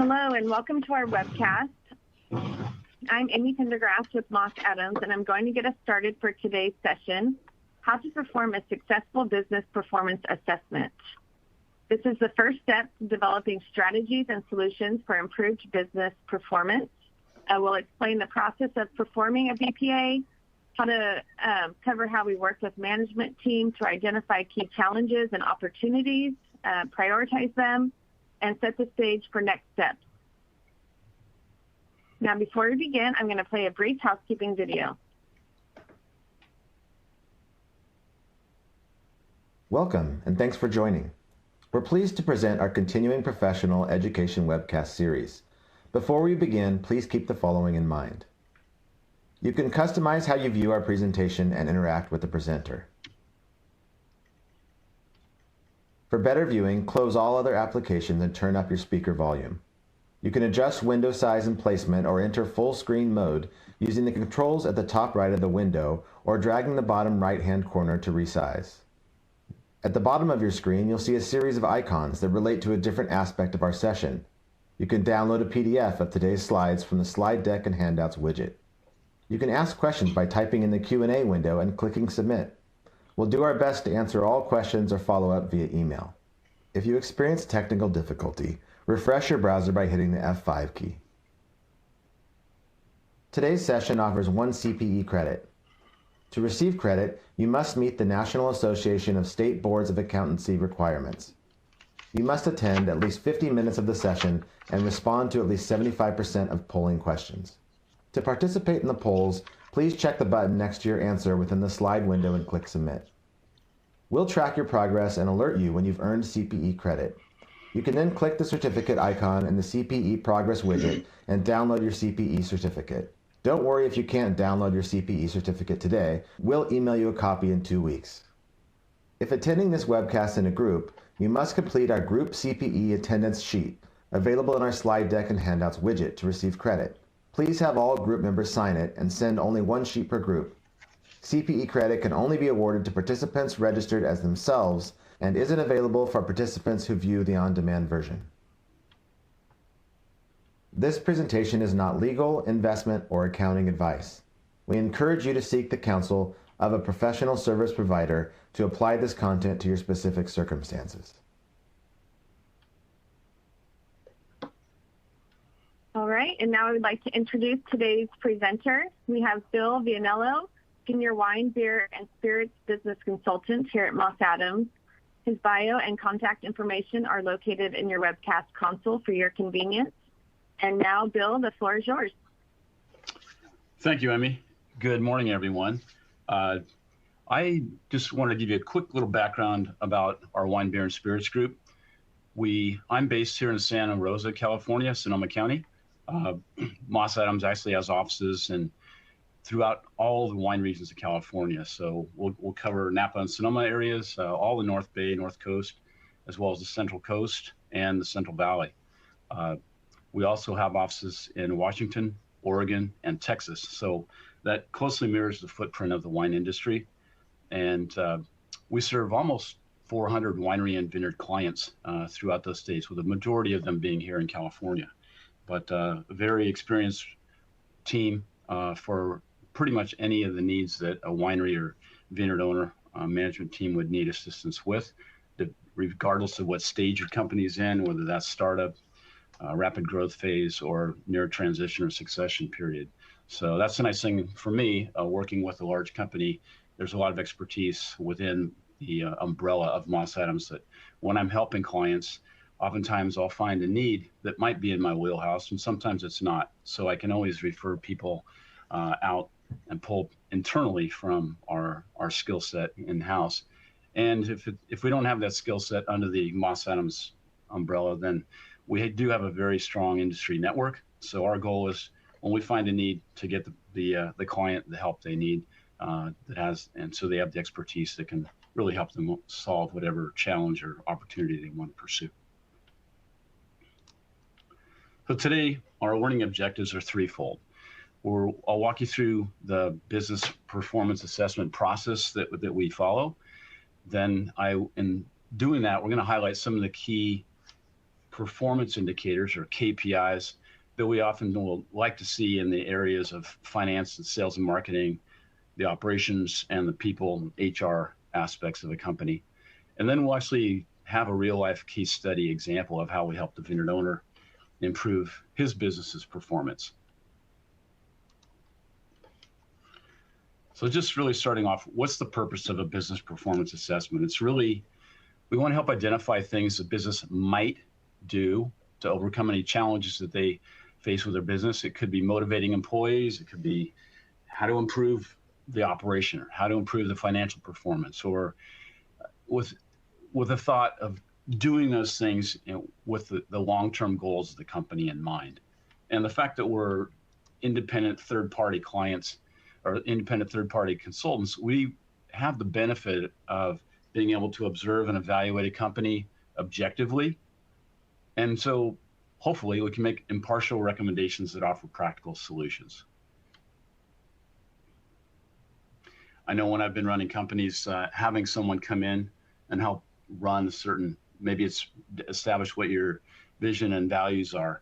Hello and welcome to our webcast. I'm Amy Pendergrass with Moss Adams, and I'm going to get us started for today's session, how to perform a successful business performance assessment. This is the first step to developing strategies and solutions for improved business performance. We'll explain the process of performing a BPA, how to cover how we work with management team to identify key challenges and opportunities, prioritize them, and set the stage for next steps. Now, before we begin, I'm going to play a brief housekeeping video. Welcome, and thanks for joining. We're pleased to present our continuing professional education webcast series. Before we begin, please keep the following in mind. You can customize how you view our presentation and interact with the presenter. For better viewing, close all other applications and turn up your speaker volume. You can adjust window size and placement or enter full screen mode using the controls at the top right of the window or dragging the bottom right-hand corner to resize. At the bottom of your screen, you'll see a series of icons that relate to a different aspect of our session. You can download a PDF of today's slides from the Slide Deck and Handouts widget. You can ask questions by typing in the Q&A window and clicking Submit. We'll do our best to answer all questions or follow up via email. If you experience technical difficulty, refresh your browser by hitting the F5 key. Today's session offers 1 CPE credit. To receive credit, you must meet the National Association of State Boards of Accountancy requirements. You must attend at least 50 minutes of the session and respond to at least 75% of polling questions. To participate in the polls, please check the button next to your answer within the slide window and click Submit. We'll track your progress and alert you when you've earned CPE credit. You can then click the certificate icon in the CPE Progress widget and download your CPE certificate. Don't worry if you can't download your CPE certificate today. We'll email you a copy in 2 weeks. If attending this webcast in a group, you must complete our group CPE attendance sheet, available in our Slide Deck and Handouts widget to receive credit. Please have all group members sign it and send only 1 sheet per group. CPE credit can only be awarded to participants registered as themselves and isn't available for participants who view the on-demand version. This presentation is not legal, investment, or accounting advice. We encourage you to seek the counsel of a professional service provider to apply this content to your specific circumstances. All right, and now I would like to introduce today's presenter. We have Bill Vyenielo, Senior Wine, Beer, and Spirits Business Consultant here at Moss Adams. His bio and contact information are located in your webcast console for your convenience. And now, Bill, the floor is yours. Thank you, Emmy. Good morning, everyone. I just want to give you a quick little background about our Wine, Beer, and Spirits group. I'm based here in Santa Rosa, California, Sonoma County. Moss Adams actually has offices throughout all the wine regions of California. So we'll cover Napa and Sonoma areas, all the North Bay, North Coast, as well as the Central Coast and the Central Valley. We also have offices in Washington, Oregon, and Texas. So that closely mirrors the footprint of the wine industry. And we serve almost 400 winery and vineyard clients throughout those states, with the majority of them being here in California. But a very experienced team for pretty much any of the needs that a winery or vineyard owner management team would need assistance with, regardless of what stage your company's in, whether that's startup, rapid growth phase, or near transition or succession period. So that's the nice thing for me, working with a large company. There's a lot of expertise within the umbrella of Moss Adams that when I'm helping clients, oftentimes I'll find a need that might be in my wheelhouse, and sometimes it's not. So I can always refer people out and pull internally from our skill set in-house. And if we don't have that skill set under the Moss Adams umbrella, then we do have a very strong industry network. So our goal is when we find a need to get the client the help they need, and so they have the expertise that can really help them solve whatever challenge or opportunity they want to pursue. So today, our learning objectives are threefold. I'll walk you through the business performance assessment process that we follow. Then in doing that, we're going to highlight some of the key performance indicators or KPIs that we often will like to see in the areas of finance and sales and marketing, the operations and the people, HR aspects of the company. And then we'll actually have a real life case study example of how we help the vineyard owner improve his business's performance. So just really starting off, what's the purpose of a business performance assessment? It's really, we want to help identify things the business might do to overcome any challenges that they face with their business. It could be motivating employees. It could be how to improve the operation, or how to improve the financial performance, or with a thought of doing those things, you know, with the long-term goals of the company in mind. And the fact that we're independent third-party clients or independent third-party consultants, we have the benefit of being able to observe and evaluate a company objectively. And so hopefully we can make impartial recommendations that offer practical solutions. I know when I've been running companies, having someone come in and help run certain, maybe it's establish what your vision and values are.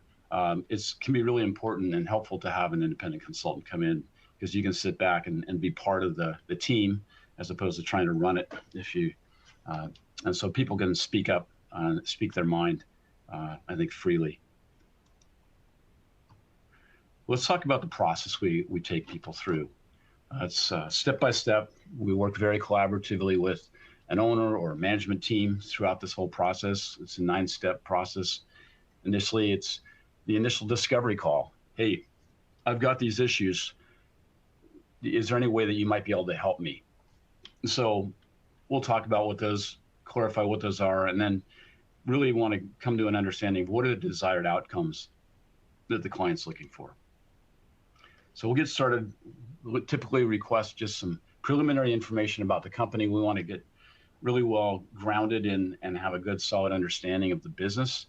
It can be really important and helpful to have an independent consultant come in, because you can sit back and be part of the team as opposed to trying to run it. And so people can speak up, speak their mind, I think, freely. Let's talk about the process we take people through. It's step by step. We work very collaboratively with an owner or a management team throughout this whole process. It's a 9-step process. Initially, it's the initial discovery call. Hey, I've got these issues. Is there any way that you might be able to help me? So we'll talk about what those, clarify what those are, and then really want to come to an understanding of what are the desired outcomes that the client's looking for. So we'll get started. We'll typically request just some preliminary information about the company. We want to get really well grounded in and have a good solid understanding of the business.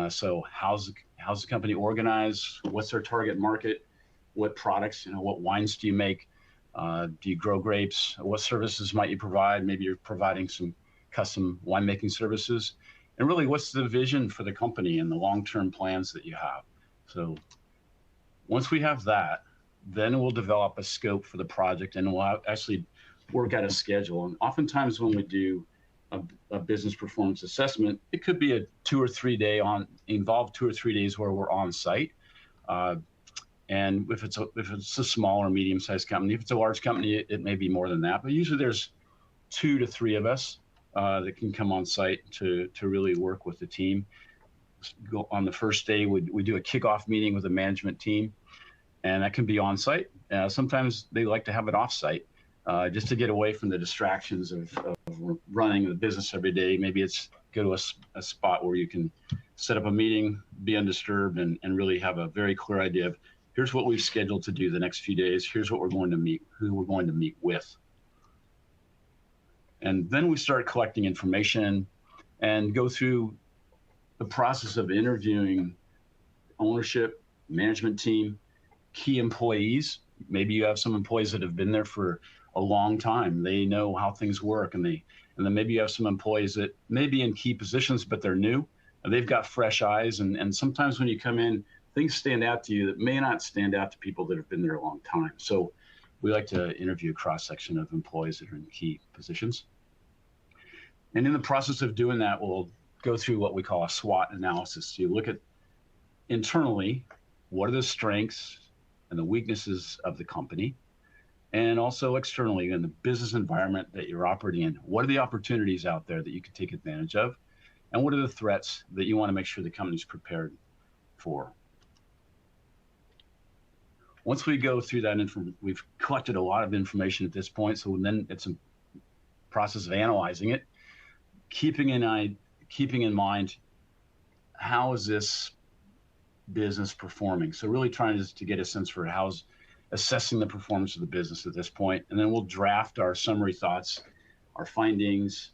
So how's the company organized? What's their target market? What products, what wines do you make? Do you grow grapes? What services might you provide? Maybe you're providing some custom winemaking services. And really, what's the vision for the company and the long-term plans that you have? So once we have that, then we'll develop a scope for the project, and we'll actually work out a schedule. And oftentimes when we do a business performance assessment, it could be a 2 or 3 day involve 2 or 3 days where we're on site. And if it's a small or medium-sized company, if it's a large company, it may be more than that. But usually there's 2 to 3 of us that can come on site to really work with the team. On the first day, we do a kickoff meeting with the management team, and that can be on site. Sometimes they like to have it off site, just to get away from the distractions of running the business every day. Maybe it's go to a spot where you can set up a meeting, be undisturbed, and really have a very clear idea of here's what we've scheduled to do the next few days. Here's what we're going to meet, who we're going to meet with. And then we start collecting information and go through the process of interviewing ownership, management team, key employees. Maybe you have some employees that have been there for a long time. They know how things work, and then maybe you have some employees that may be in key positions, but they're new, and they've got fresh eyes. And sometimes when you come in, things stand out to you that may not stand out to people that have been there a long time. So we like to interview a cross-section of employees that are in key positions. And in the process of doing that, we'll go through what we call a SWOT analysis. You look at internally, what are the strengths and the weaknesses of the company, and also externally in the business environment that you're operating in. What are the opportunities out there that you can take advantage of, and what are the threats that you want to make sure the company's prepared for? Once we go through that information, we've collected a lot of information at this point, so then it's a process of analyzing it, keeping in mind how is this business performing. So really trying to get a sense for how's assessing the performance of the business at this point. And then we'll draft our summary thoughts, our findings.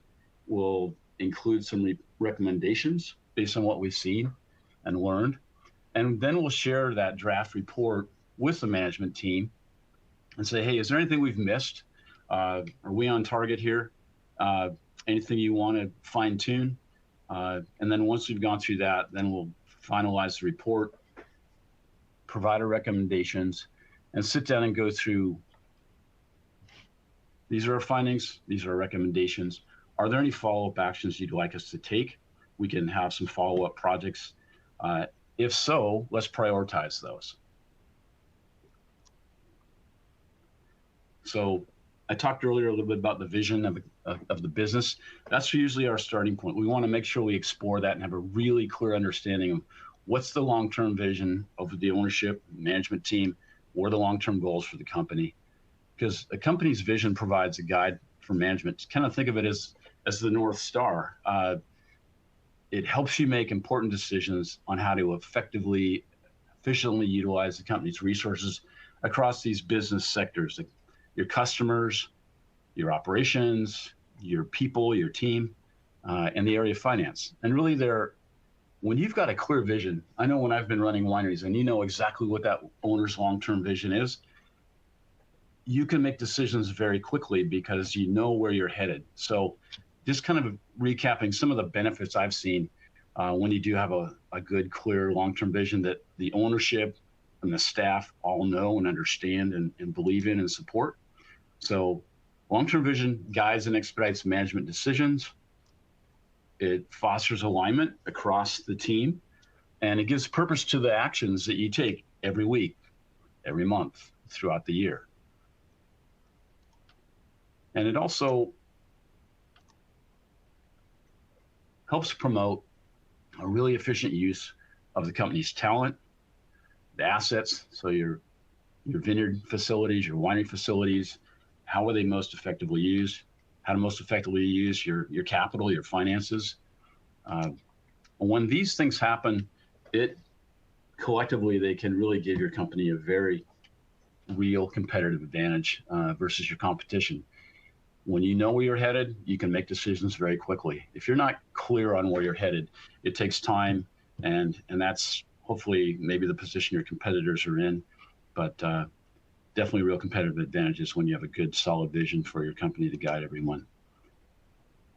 We'll include some recommendations based on what we've seen and learned. And then we'll share that draft report with the management team and say, hey, is there anything we've missed? Are we on target here? Anything you want to fine tune? And then once we've gone through that, then we'll finalize the report, provide our recommendations, and sit down and go through, these are our findings, these are our recommendations. Are there any follow-up actions you'd like us to take? We can have some follow-up projects. If so, let's prioritize those. So I talked earlier a little bit about the vision of the business. That's usually our starting point. We want to make sure we explore that and have a really clear understanding of what's the long-term vision of the ownership, management team, what are the long-term goals for the company. Because a company's vision provides a guide for management. Kind of think of it as the North Star. It helps you make important decisions on how to effectively, efficiently utilize the company's resources across these business sectors, like your customers, your operations, your people, your team, and the area of finance. And really when you've got a clear vision, I know when I've been running wineries and you know exactly what that owner's long-term vision is, you can make decisions very quickly because you know where you're headed. So just kind of recapping some of the benefits I've seen when you do have a good, clear long-term vision that the ownership and the staff all know and understand and believe in and support. So long-term vision guides and expedites management decisions. It fosters alignment across the team, and it gives purpose to the actions that you take every week, every month, throughout the year. And it also helps promote a really efficient use of the company's talent, the assets, so your vineyard facilities, your winery facilities, how are they most effectively used, how to most effectively use your capital, your finances. When these things happen, collectively, they can really give your company a very real competitive advantage versus your competition. When you know where you're headed, you can make decisions very quickly. If you're not clear on where you're headed, it takes time, and that's hopefully maybe the position your competitors are in, but definitely real competitive advantages when you have a good, solid vision for your company to guide everyone.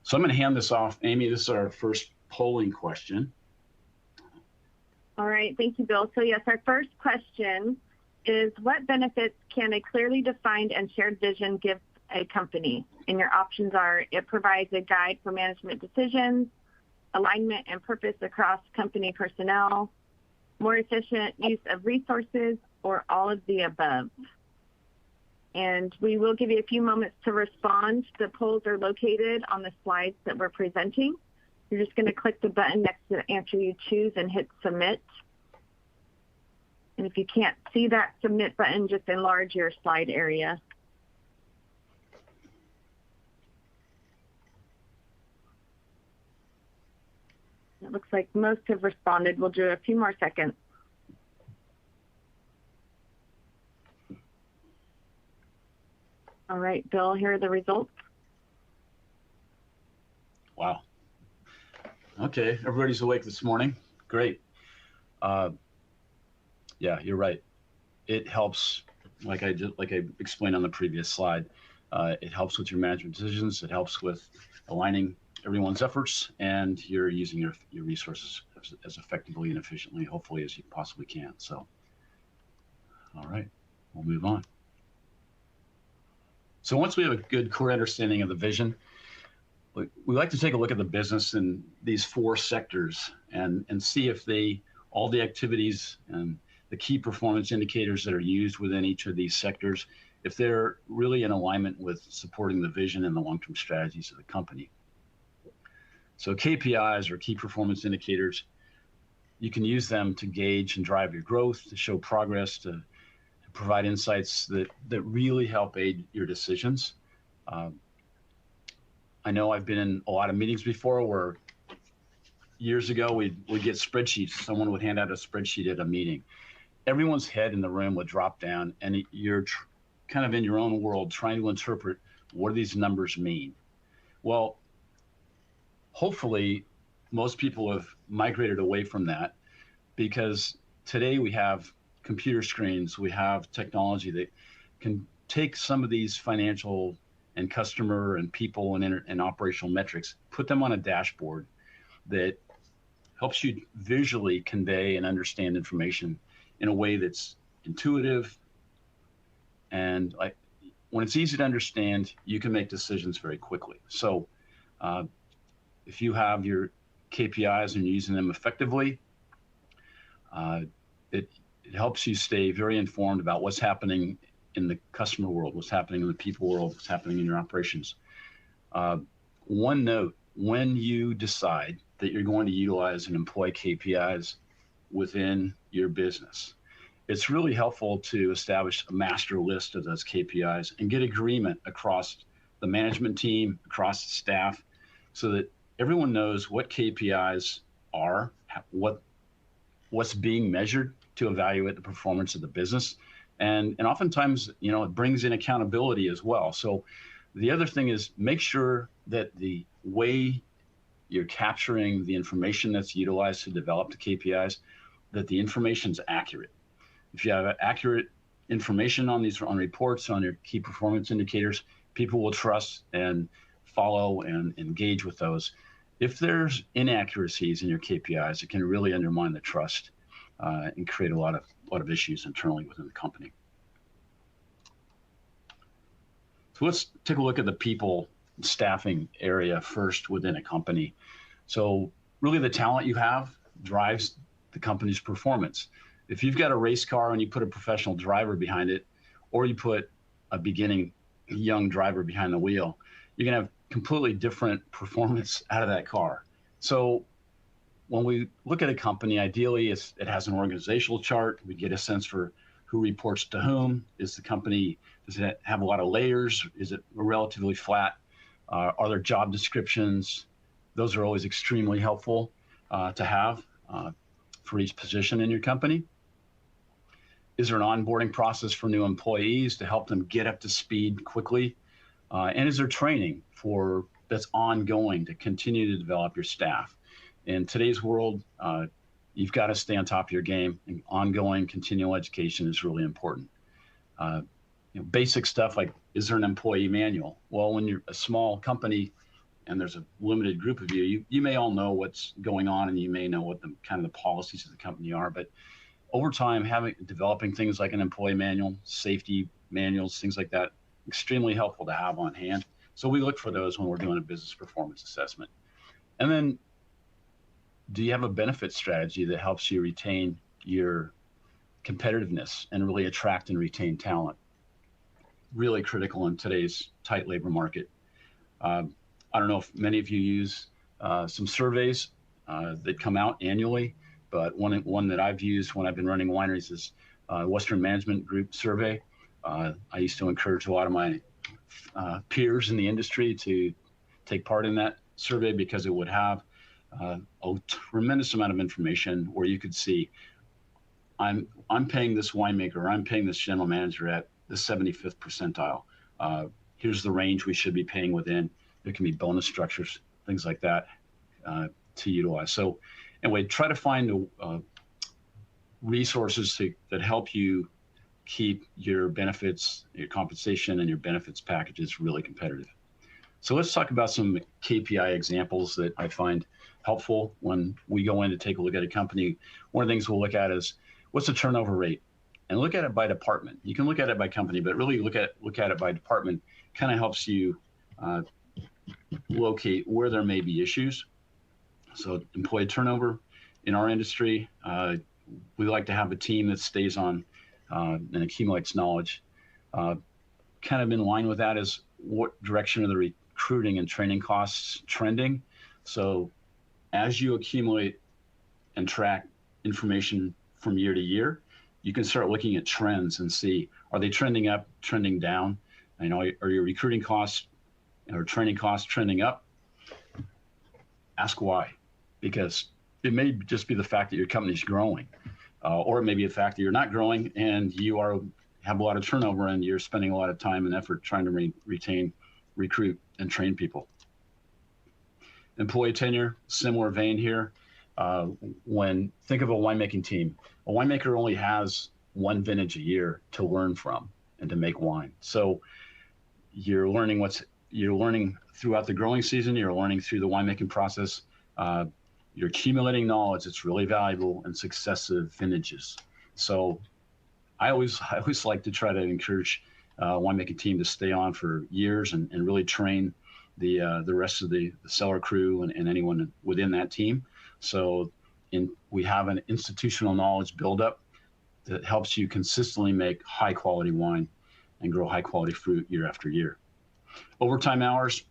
So I'm going to hand this off. Amy, this is our first polling question. All right, thank you, Bill. So yes, our first question is, what benefits can a clearly defined and shared vision give a company? And your options are: it provides a guide for management decisions, alignment and purpose across company personnel, more efficient use of resources, or all of the above. And we will give you a few moments to respond. The polls are located on the slides that we're presenting. You're just going to click the button next to the answer you choose and hit submit. And if you can't see that submit button, just enlarge your slide area. It looks like most have responded. We'll do a few more seconds. All right, Bill, here are the results. Wow. Okay, everybody's awake this morning. Great. Yeah, you're right. It helps, like I explained on the previous slide, it helps with your management decisions. It helps with aligning everyone's efforts, and you're using your resources as effectively and efficiently, hopefully, as you possibly can. So, all right, we'll move on. So once we have a good, clear understanding of the vision, we like to take a look at the business in these four sectors and see if all the activities and the key performance indicators that are used within each of these sectors, if they're really in alignment with supporting the vision and the long-term strategies of the company. So KPIs, or key performance indicators, you can use them to gauge and drive your growth, to show progress, to provide insights that really help aid your decisions. I know I've been in a lot of meetings before where years ago we'd get spreadsheets. Someone would hand out a spreadsheet at a meeting. Everyone's head in the room would drop down, and you're kind of in your own world trying to interpret, what do these numbers mean? Well, hopefully most people have migrated away from that, because today we have computer screens, we have technology that can take some of these financial and customer and people and operational metrics, put them on a dashboard, that helps you visually convey and understand information in a way that's intuitive. And like when it's easy to understand, you can make decisions very quickly. So if you have your KPIs and you're using them effectively, it helps you stay very informed about what's happening in the customer world, what's happening in the people world, what's happening in your operations. One note, when you decide that you're going to utilize and employ KPIs within your business, it's really helpful to establish a master list of those KPIs and get agreement across the management team, across the staff, so that everyone knows what KPIs are, what's being measured to evaluate the performance of the business. And oftentimes, it brings in accountability as well. So the other thing is make sure that the way you're capturing the information that's utilized to develop the KPIs, that the information's accurate. If you have accurate information on reports, on your key performance indicators, people will trust and follow and engage with those. If there's inaccuracies in your KPIs, it can really undermine the trust and create a lot of issues internally within the company. So let's take a look at the people staffing area first within a company. So really the talent you have drives the company's performance. If you've got a race car and you put a professional driver behind it, or you put a beginning young driver behind the wheel, you're going to have completely different performance out of that car. So when we look at a company, ideally it has an organizational chart. We get a sense for who reports to whom. Does it have a lot of layers? Is it relatively flat? Are there job descriptions? Those are always extremely helpful to have for each position in your company. Is there an onboarding process for new employees to help them get up to speed quickly? And is there training that's ongoing to continue to develop your staff? In today's world, you've got to stay on top of your game, and ongoing continual education is really important. Basic stuff like, is there an employee manual? Well, when you're a small company and there's a limited group of you, you may all know what's going on, and you may know what the kind of the policies of the company are. But over time, developing things like an employee manual, safety manuals, things like that, extremely helpful to have on hand. So we look for those when we're doing a business performance assessment. And then, do you have a benefit strategy that helps you retain your competitiveness and really attract and retain talent? Really critical in today's tight labor market. I don't know if many of you use some surveys that come out annually, but one that I've used when I've been running wineries is Western Management Group survey. I used to encourage a lot of my peers in the industry to take part in that survey because it would have a tremendous amount of information where you could see, I'm paying this winemaker, or I'm paying this general manager at the 75th percentile. Here's the range we should be paying within. There can be bonus structures, things like that to utilize. So anyway, try to find resources that help you keep your benefits, your compensation, and your benefits packages really competitive. So let's talk about some KPI examples that I find helpful when we go in to take a look at a company. One of the things we'll look at is, what's the turnover rate? And look at it by department. You can look at it by company, but really look at it by department. Kind of helps you locate where there may be issues. So employee turnover in our industry, we like to have a team that stays on and accumulates knowledge. Kind of in line with that is, what direction are the recruiting and training costs trending? So as you accumulate and track information from year to year, you can start looking at trends and see, are they trending up, trending down? Are your recruiting costs or training costs trending up? Ask why, because it may just be the fact that your company's growing, or it may be the fact that you're not growing and you have a lot of turnover and you're spending a lot of time and effort trying to retain, recruit, and train people. Employee tenure, similar vein here. Think of a winemaking team. A winemaker only has one vintage a year to learn from and to make wine. So you're learning throughout the growing season, you're learning through the winemaking process. You're accumulating knowledge that's really valuable in successive vintages. So I always like to try to encourage winemaking team to stay on for years and really train the rest of the cellar crew and anyone within that team. So we have an institutional knowledge buildup that helps you consistently make high quality wine and grow high quality fruit year after year. Overtime hours,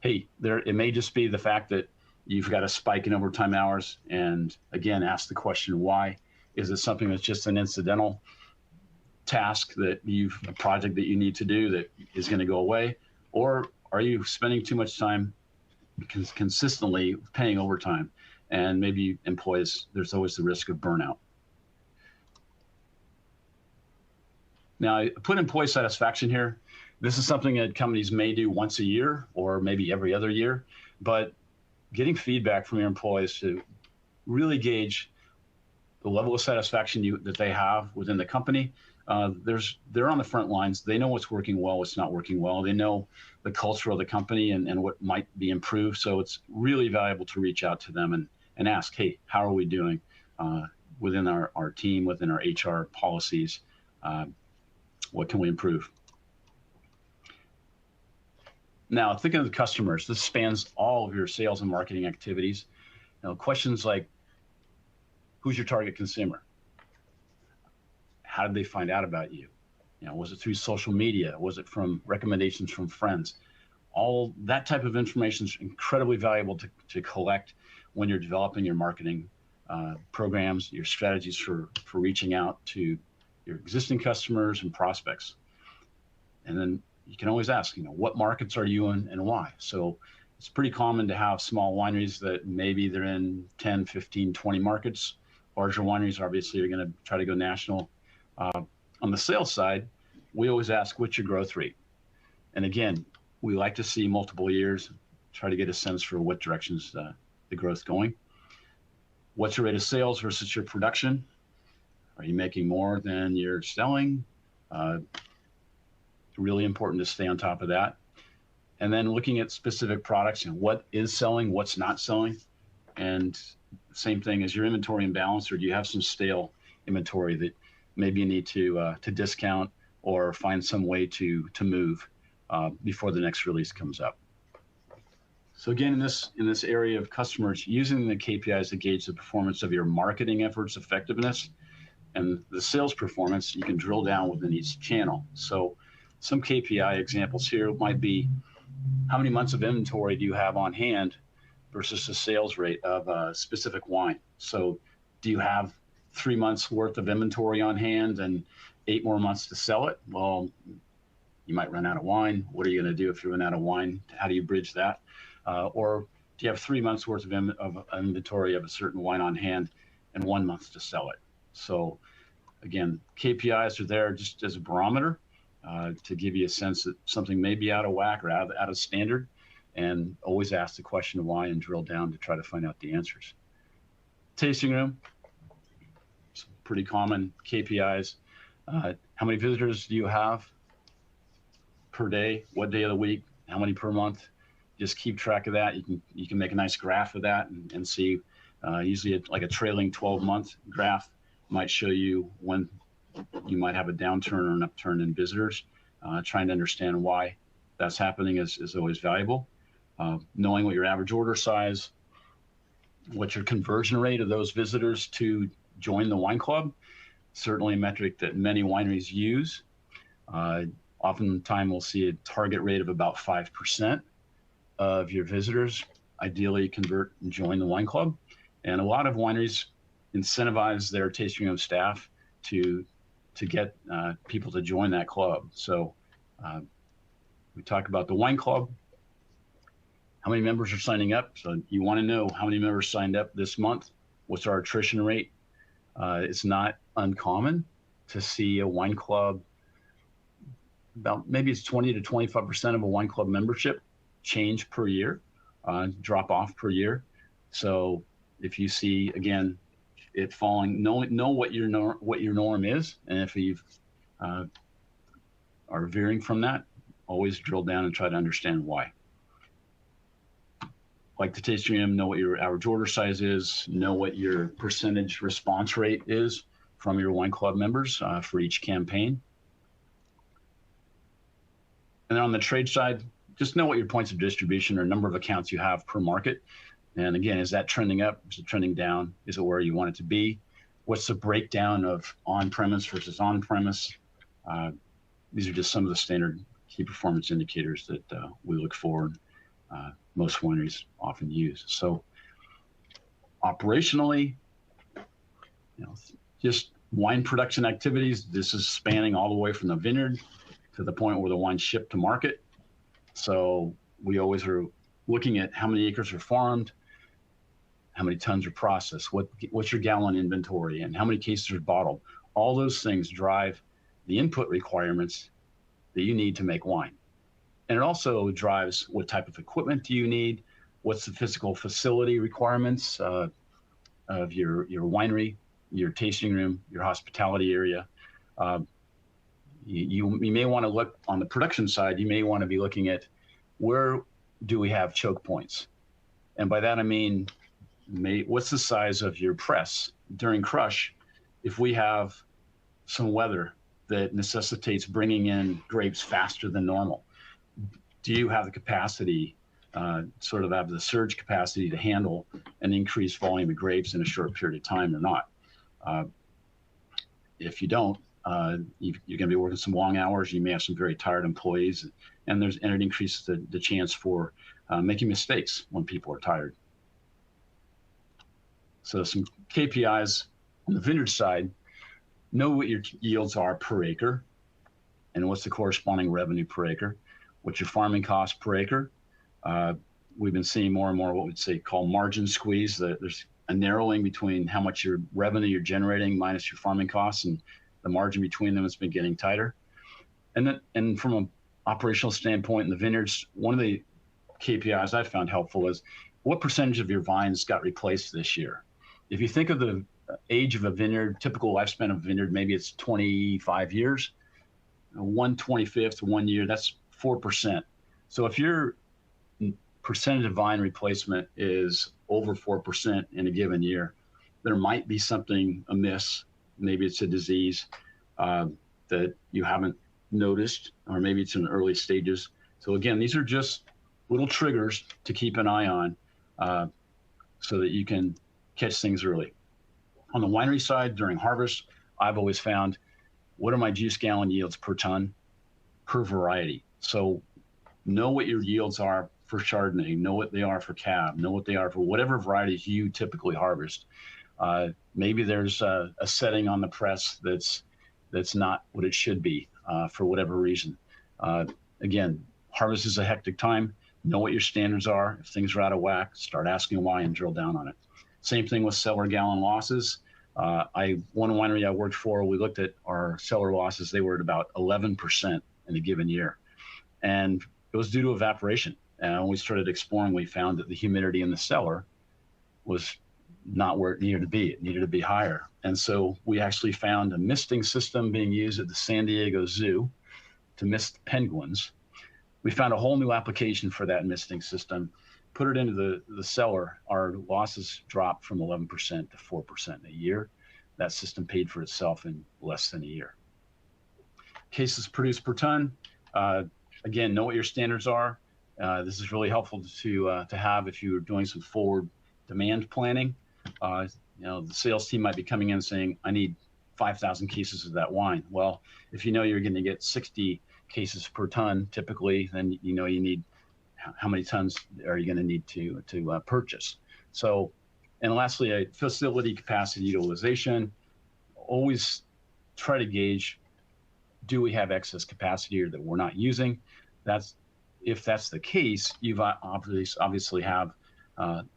hey, it may just be the fact that you've got a spike in overtime hours, and again, ask the question why. Is it something that's just an incidental task a project that you need to do that is going to go away, or are you spending too much time consistently paying overtime? And maybe employees, there's always the risk of burnout. Now, I put employee satisfaction here. This is something that companies may do once a year or maybe every other year, but getting feedback from your employees to really gauge the level of satisfaction that they have within the company. They're on the front lines. They know what's working well, what's not working well. They know the culture of the company and what might be improved. So it's really valuable to reach out to them and ask, hey, how are we doing within our team, within our HR policies? What can we improve? Now, thinking of the customers, this spans all of your sales and marketing activities. Questions like, who's your target consumer? How did they find out about you? Was it through social media? Was it from recommendations from friends? All that type of information is incredibly valuable to collect when you're developing your marketing programs, your strategies for reaching out to your existing customers and prospects. And then you can always ask, what markets are you in and why? So it's pretty common to have small wineries that maybe they're in 10, 15, 20 markets. Larger wineries, obviously, are going to try to go national. On the sales side, we always ask, what's your growth rate? And again, we like to see multiple years, try to get a sense for what directions the growth going. What's your rate of sales versus your production? Are you making more than you're selling? Really important to stay on top of that. And then looking at specific products, what is selling, what's not selling. And same thing, is your inventory in balance, or do you have some stale inventory that maybe you need to discount or find some way to move before the next release comes up? So again, in this area of customers, using the KPIs to gauge the performance of your marketing efforts, effectiveness, and the sales performance, you can drill down within each channel. So some KPI examples here might be, how many months of inventory do you have on hand versus the sales rate of a specific wine? So do you have 3 months worth of inventory on hand and 8 more months to sell it? Well, you might run out of wine. What are you going to do if you run out of wine? How do you bridge that? Or do you have 3 months worth of inventory of a certain wine on hand and 1 month to sell it? So again, KPIs are there just as a barometer to give you a sense that something may be out of whack or out of standard, and always ask the question of why and drill down to try to find out the answers. Tasting room, some pretty common KPIs. How many visitors do you have per day? What day of the week? How many per month? Just keep track of that. You can make a nice graph of that and see. Usually like a trailing 12-month graph might show you when you might have a downturn or an upturn in visitors. Trying to understand why that's happening is always valuable. Knowing what your average order size, what's your conversion rate of those visitors to join the wine club, certainly a metric that many wineries use. Oftentimes we'll see a target rate of about 5% of your visitors ideally convert and join the wine club. And a lot of wineries incentivize their tasting room staff to get people to join that club. So we talk about the wine club, how many members are signing up. So you want to know how many members signed up this month. What's our attrition rate? It's not uncommon to see a wine club, about maybe it's 20 to 25% of a wine club membership change per year, drop off per year. So if you see, again, it falling, know what your norm is, and if you are veering from that, always drill down and try to understand why. like the tasting room, know what your average order size is, know what your percentage response rate is from your wine club members for each campaign. And then on the trade side, just know what your points of distribution or number of accounts you have per market. And again, is that trending up? Is it trending down? Is it where you want it to be? What's the breakdown of on-premise versus on-premise? These are just some of the standard key performance indicators that we look for and most wineries often use. So operationally, just wine production activities, this is spanning all the way from the vineyard to the point where the wine's shipped to market. So we always are looking at how many acres are farmed, how many tons are processed, what's your gallon inventory, and how many cases are bottled. All those things drive the input requirements that you need to make wine. And it also drives what type of equipment do you need, what's the physical facility requirements of your winery, your tasting room, your hospitality area. You may want to look on the production side, you may want to be looking at where do we have choke points? And by that I mean, what's the size of your press during crush? If we have some weather that necessitates bringing in grapes faster than normal, do you have the capacity, sort of have the surge capacity to handle an increased volume of grapes in a short period of time or not? If you don't, you're going to be working some long hours. You may have some very tired employees, and it increases the chance for making mistakes when people are tired. So some KPIs on the vineyard side: know what your yields are per acre, and what's the corresponding revenue per acre. What's your farming cost per acre? We've been seeing more and more what we'd say call margin squeeze. There's a narrowing between how much your revenue you're generating minus your farming costs, and the margin between them has been getting tighter. And from an operational standpoint in the vineyards, one of the KPIs I found helpful is what percentage of your vines got replaced this year. If you think of the age of a vineyard, typical lifespan of a vineyard, maybe it's 25 years. 1/25 to 1 year, that's 4%. So if your percentage of vine replacement is over 4% in a given year, there might be something amiss. Maybe it's a disease that you haven't noticed, or maybe it's in the early stages. So again, these are just little triggers to keep an eye on so that you can catch things early. On the winery side, during harvest, I've always found, what are my juice gallon yields per ton, per variety? So know what your yields are for Chardonnay, know what they are for Cab, know what they are for whatever varieties you typically harvest. Maybe there's a setting on the press that's not what it should be for whatever reason. Again, harvest is a hectic time. Know what your standards are. If things are out of whack, start asking why and drill down on it. Same thing with cellar gallon losses. One winery I worked for, we looked at our cellar losses. They were at about 11% in a given year. And it was due to evaporation. And when we started exploring, we found that the humidity in the cellar was not where it needed to be. It needed to be higher. And so we actually found a misting system being used at the San Diego Zoo to mist penguins. We found a whole new application for that misting system, put it into the cellar. Our losses dropped from 11% to 4% in a year. That system paid for itself in less than a year. Cases produced per ton. Again, know what your standards are. This is really helpful to have if you're doing some forward demand planning. The sales team might be coming in saying, I need 5,000 cases of that wine. Well, if you know you're going to get 60 cases per ton, typically, then you know you need, how many tons are you going to need to purchase? So, and lastly, facility capacity utilization. Always try to gauge, do we have excess capacity or that we're not using? If that's the case, you've obviously have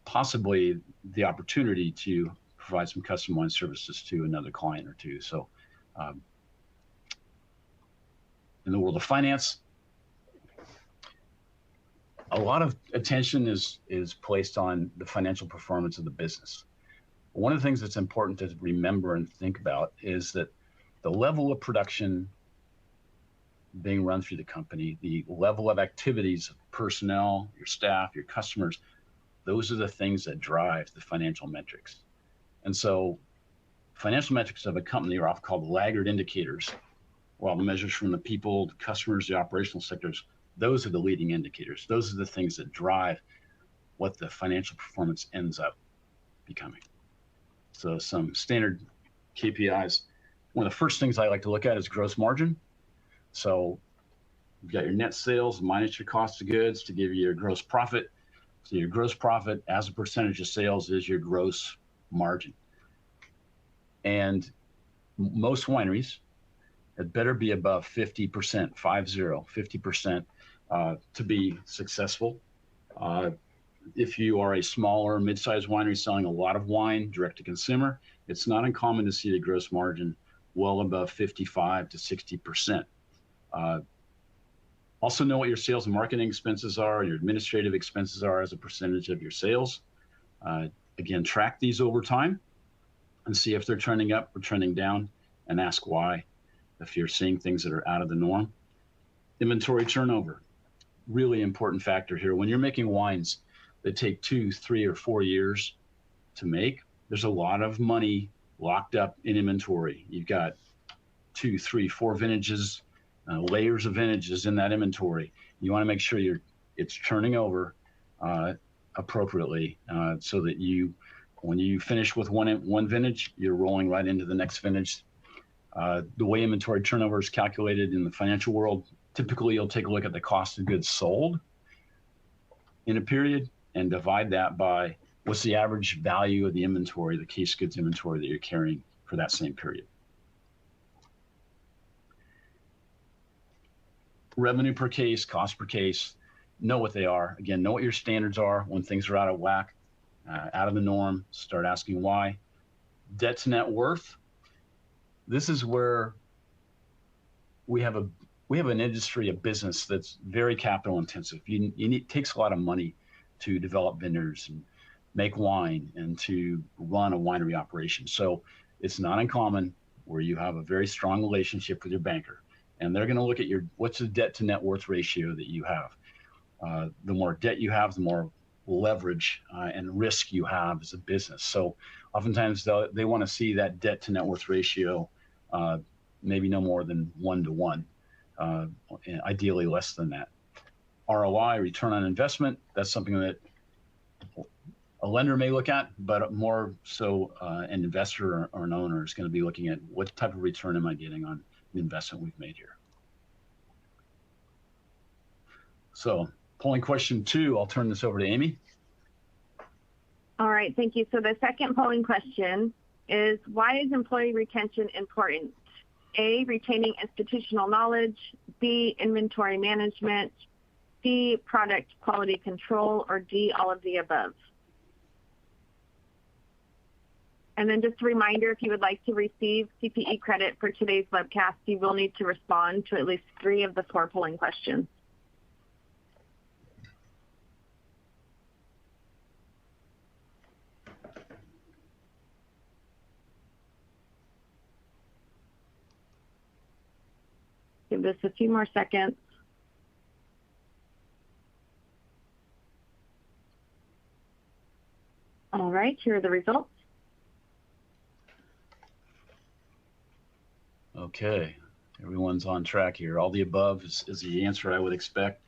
possibly the opportunity to provide some custom wine services to another client or two. So in the world of finance, a lot of attention is placed on the financial performance of the business. One of the things that's important to remember and think about is that the level of production being run through the company, the level of activities of personnel, your staff, your customers, Those are the things that drive the financial metrics. And so financial metrics of a company are often called laggard indicators, while the measures from the people, the customers, the operational sectors, those are the leading indicators. Those are the things that drive what the financial performance ends up becoming. So some standard KPIs. One of the first things I like to look at is gross margin. So you've got your net sales minus your cost of goods to give you your gross profit. So your gross profit as a percentage of sales is your gross margin. And most wineries, it better be above 50%, 50% to be successful. If you are a smaller, mid-sized winery selling a lot of wine direct to consumer, it's not uncommon to see the gross margin well above 55 to 60%. Also know what your sales and marketing expenses are, your administrative expenses are as a percentage of your sales. Again, track these over time and see if they're trending up or trending down, and ask why if you're seeing things that are out of the norm. Inventory turnover, really important factor here. When you're making wines that take 2, 3, or 4 years to make, there's a lot of money locked up in inventory. You've got 2, 3, 4 vintages, layers of vintages in that inventory. You want to make sure it's turning over appropriately, so that when you finish with one vintage, you're rolling right into the next vintage. The way inventory turnover is calculated in the financial world, typically you'll take a look at the cost of goods sold in a period and divide that by what's the average value of the inventory, the case goods inventory that you're carrying for that same period. Revenue per case, cost per case, know what they are. Again, know what your standards are when things are out of whack, out of the norm, start asking why. Debt to net worth. This is where we have an industry, a business that's very capital intensive. It takes a lot of money to develop vineyards and make wine and to run a winery operation. So it's not uncommon where you have a very strong relationship with your banker, and they're going to look at what's the debt to net worth ratio that you have. The more debt you have, the more leverage and risk you have as a business. So oftentimes they want to see that debt to net worth ratio maybe no more than 1 to 1, ideally less than that. ROI, return on investment, that's something that a lender may look at, but more so an investor or an owner is going to be looking at what type of return am I getting on the investment we've made here. So polling question 2, I'll turn this over to Amy. All right, thank you. So the second polling question is, why is employee retention important? A, retaining institutional knowledge, B, inventory management, C, product quality control, or D, all of the above. And then just a reminder, if you would like to receive CPE credit for today's webcast, you will need to respond to at least 3 of the 4 polling questions. Give this a few more seconds. All right, here are the results. Okay, everyone's on track here. All the above is the answer I would expect.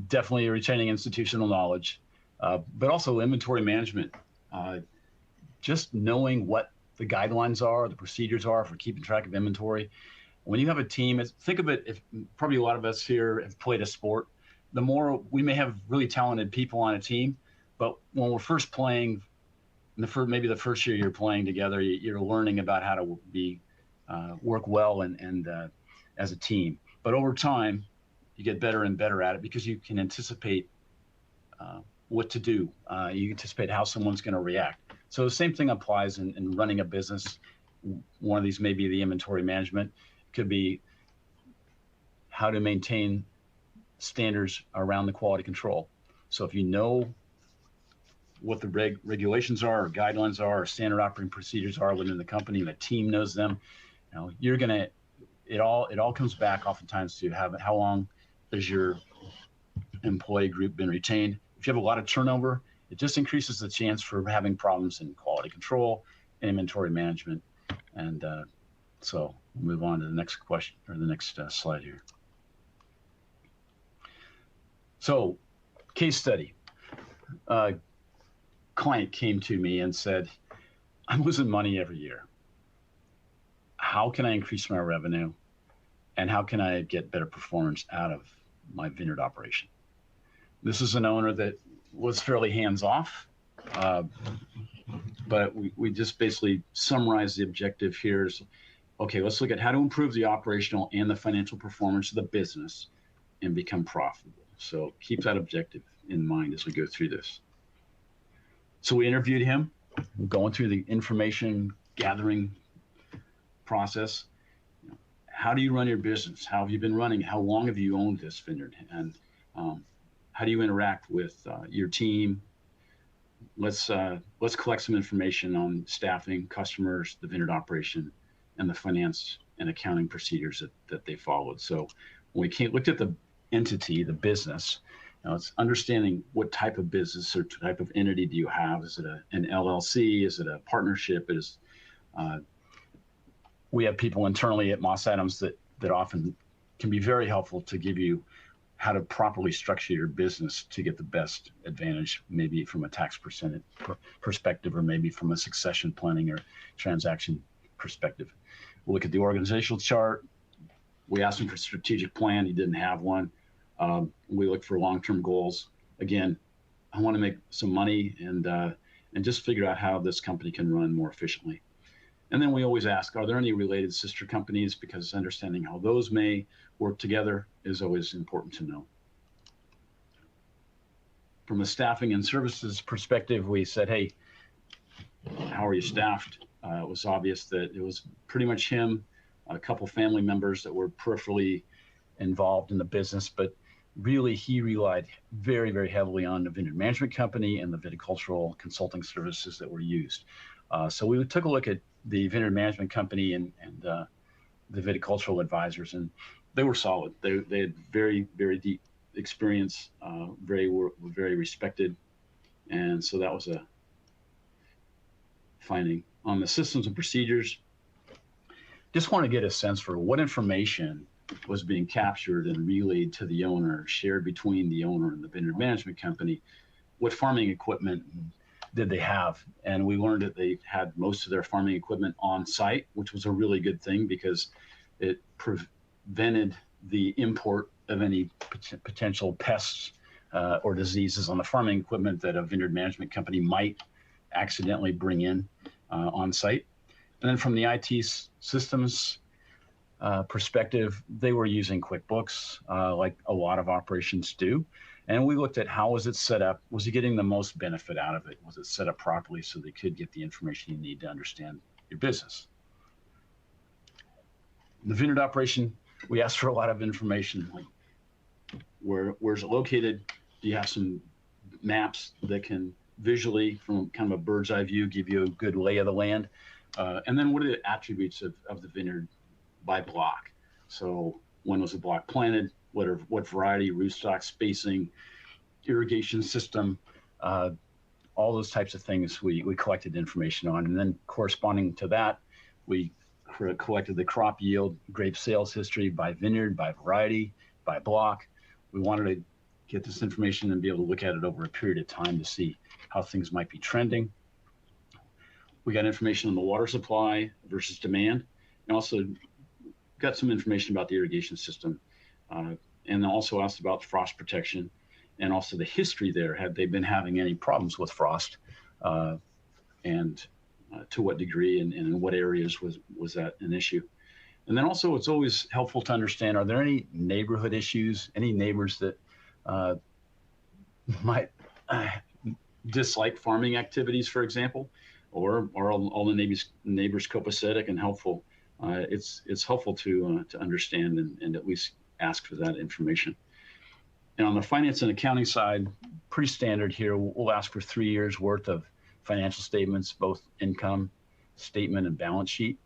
Definitely retaining institutional knowledge, but also inventory management. Just knowing what the guidelines are, the procedures are for keeping track of inventory. When you have a team, think of it, if probably a lot of us here have played a sport, the more we may have really talented people on a team, but when we're first playing, maybe the first year you're playing together, you're learning about how to work well and as a team. But over time, you get better and better at it because you can anticipate what to do. You anticipate how someone's going to react. So the same thing applies in running a business. One of these may be the inventory management. It could be how to maintain standards around the quality control. So if you know what the regulations are or guidelines are or standard operating procedures are within the company, and the team knows them, you're gonna, it all comes back oftentimes to how long does your employee group been retained. If you have a lot of turnover, it just increases the chance for having problems in quality control, inventory management. And so we'll move on to the next question, or the next slide here. So, case study. Client came to me and said, I'm losing money every year. How can I increase my revenue? And how can I get better performance out of my vineyard operation? This is an owner that was fairly hands-off, but we just basically summarized the objective here is, okay, let's look at how to improve the operational and the financial performance of the business and become profitable. So keep that objective in mind as we go through this. So we interviewed him, going through the information gathering process. How do you run your business? How have you been running? How long have you owned this vineyard? And how do you interact with your team? Let's collect some information on staffing, customers, the vineyard operation, and the finance and accounting procedures that they followed. So when we looked at the entity, the business, it's understanding what type of business or type of entity do you have? Is it an LLC? Is it a partnership? We have people internally at Moss Adams that often can be very helpful to give you how to properly structure your business to get the best advantage, maybe from a tax perspective, or maybe from a succession planning or transaction perspective. We'll look at the organizational chart. We asked him for a strategic plan. He didn't have one. We look for long-term goals. Again, I want to make some money and just figure out how this company can run more efficiently. And then we always ask, are there any related sister companies? Because understanding how those may work together is always important to know. From a staffing and services perspective, we said, hey, how are you staffed? It was obvious that it was pretty much him, a couple family members that were peripherally involved in the business, but really he relied very, very heavily on the vineyard management company and the viticultural consulting services that were used. So we took a look at the vineyard management company and the viticultural advisors, and they were solid. They had very, very deep experience, were very respected, and so that was a finding. On the systems and procedures, just want to get a sense for what information was being captured and relayed to the owner, shared between the owner and the vineyard management company. What farming equipment did they have? And we learned that they had most of their farming equipment on site, which was a really good thing because it prevented the import of any potential pests or diseases on the farming equipment that a vineyard management company might accidentally bring in on site. And then from the IT systems perspective, they were using QuickBooks like a lot of operations do. And we looked at how was it set up? Was he getting the most benefit out of it? Was it set up properly so they could get the information you need to understand your business? The vineyard operation, we asked for a lot of information, like where's it located? Do you have some maps that can visually, from kind of a bird's eye view, give you a good lay of the land? And then what are the attributes of the vineyard by block? So when was the block planted? What variety, rootstock, spacing, irrigation system, all those types of things we collected information on. And then corresponding to that, we collected the crop yield, grape sales history by vineyard, by variety, by block. We wanted to get this information and be able to look at it over a period of time to see how things might be trending. We got information on the water supply versus demand, and also got some information about the irrigation system. And also asked about frost protection and also the history there. Had they been having any problems with frost, and to what degree and in what areas was that an issue? And then also it's always helpful to understand, are there any neighborhood issues, any neighbors that might dislike farming activities, for example, or are all the neighbors copacetic and helpful? It's helpful to understand and at least ask for that information. And on the finance and accounting side, pretty standard here. We'll ask for 3 years worth of financial statements, both income statement and balance sheet.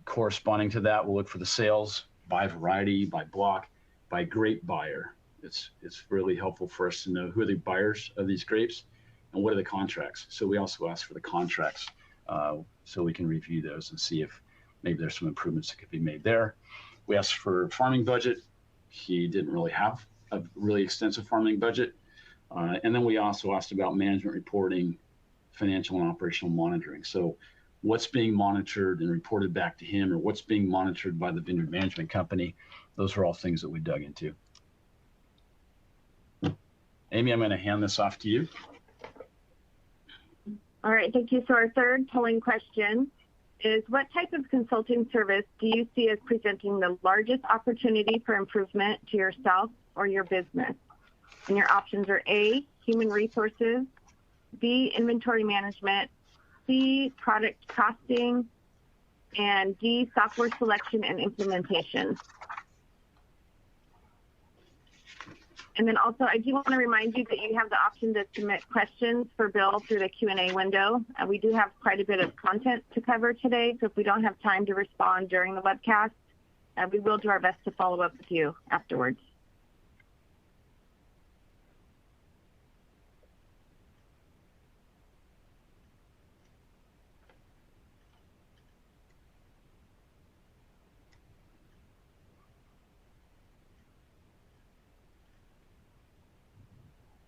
Corresponding to that, we'll look for the sales by variety, by block, by grape buyer. It's really helpful for us to know who are the buyers of these grapes and what are the contracts. So we also ask for the contracts so we can review those and see if maybe there's some improvements that could be made there. We asked for farming budget. He didn't really have a really extensive farming budget. And then we also asked about management reporting, financial and operational monitoring. So what's being monitored and reported back to him, or what's being monitored by the vineyard management company. Those are all things that we dug into. Amy, I'm going to hand this off to you. All right, thank you. So our third polling question is, what type of consulting service do you see as presenting the largest opportunity for improvement to yourself or your business? And your options are A, human resources, B, inventory management, C, product costing, and D, software selection and implementation. And then also, I do want to remind you that you have the option to submit questions for Bill through the Q&A window. We do have quite a bit of content to cover today, so if we don't have time to respond during the webcast, we will do our best to follow up with you afterwards.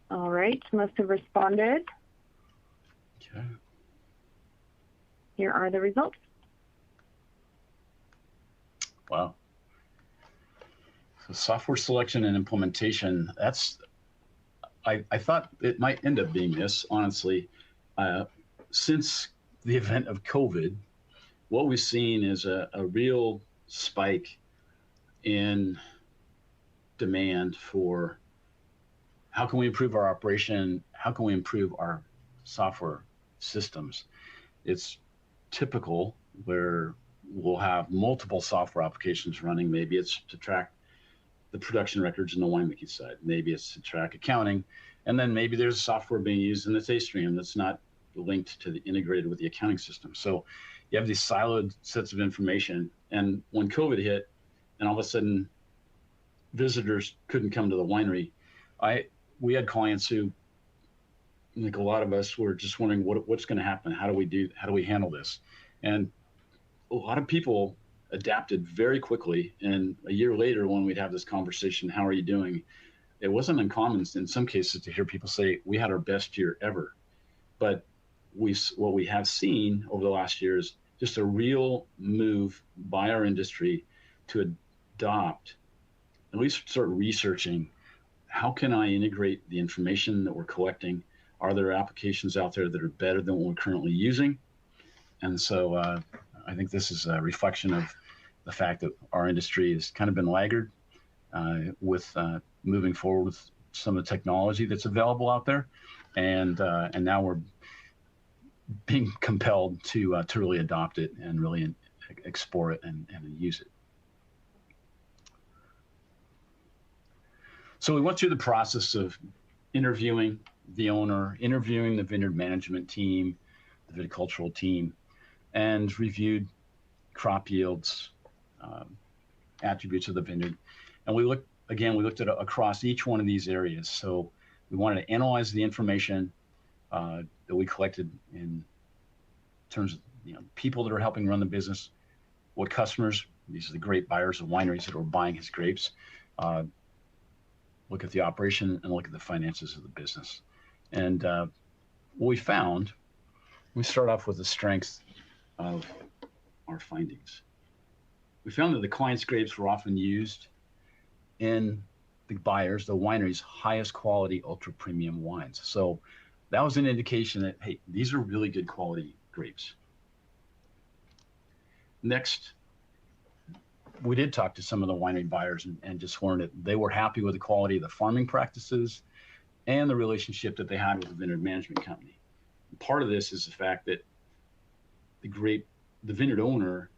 All right, most have responded. Okay. Here are the results. Wow. So software selection and implementation, I thought it might end up being this, honestly. Since the event of COVID, what we've seen is a real spike in demand for how can we improve our operation? How can we improve our software systems? It's typical where we'll have multiple software applications running. Maybe it's to track the production records in the winemaking side. Maybe it's to track accounting. And then maybe there's software being used in the taste stream that's not linked to the integrated with the accounting system. So you have these siloed sets of information. And when COVID hit and all of a sudden visitors couldn't come to the winery, we had clients who, like a lot of us, were just wondering what's going to happen. How do we handle this? And a lot of people adapted very quickly. And a year later, when we'd have this conversation, how are you doing? It wasn't uncommon in some cases to hear people say, we had our best year ever. But what we have seen over the last year is just a real move by our industry to adopt, at least start researching, how can I integrate the information that we're collecting? Are there applications out there that are better than what we're currently using? And so I think this is a reflection of the fact that our industry has kind of been laggard with moving forward with some of the technology that's available out there. And now we're being compelled to really adopt it and really explore it and use it. So we went through the process of interviewing the owner, interviewing the vineyard management team, the viticultural team, and reviewed crop yields, attributes of the vineyard. And we looked at across each one of these areas. So we wanted to analyze the information that we collected in terms of people that are helping run the business, what customers, these are the grape buyers of wineries that are buying his grapes, look at the operation and look at the finances of the business. And what we found, we start off with the strength of our findings. We found that the client's grapes were often used in the wineries' highest quality ultra premium wines. So that was an indication that, hey, these are really good quality grapes. Next, we did talk to some of the winery buyers and just learned that they were happy with the quality of the farming practices and the relationship that they had with the vineyard management company. Part of this is the fact that the vineyard owner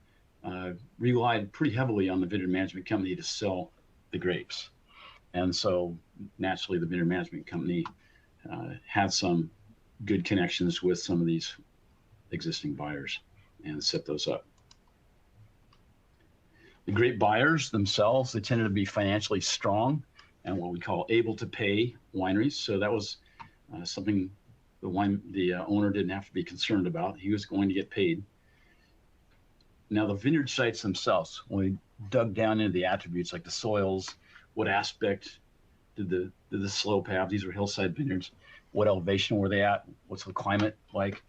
relied pretty heavily on the vineyard management company to sell the grapes. And so naturally the vineyard management company had some good connections with some of these existing buyers and set those up. The grape buyers themselves, they tended to be financially strong. and what we call able to pay wineries. So that was something the owner didn't have to be concerned about. He was going to get paid. Now the vineyard sites themselves, when we dug down into the attributes like the soils, what aspect did the slope have? These were hillside vineyards. What elevation were they at? What's the climate like?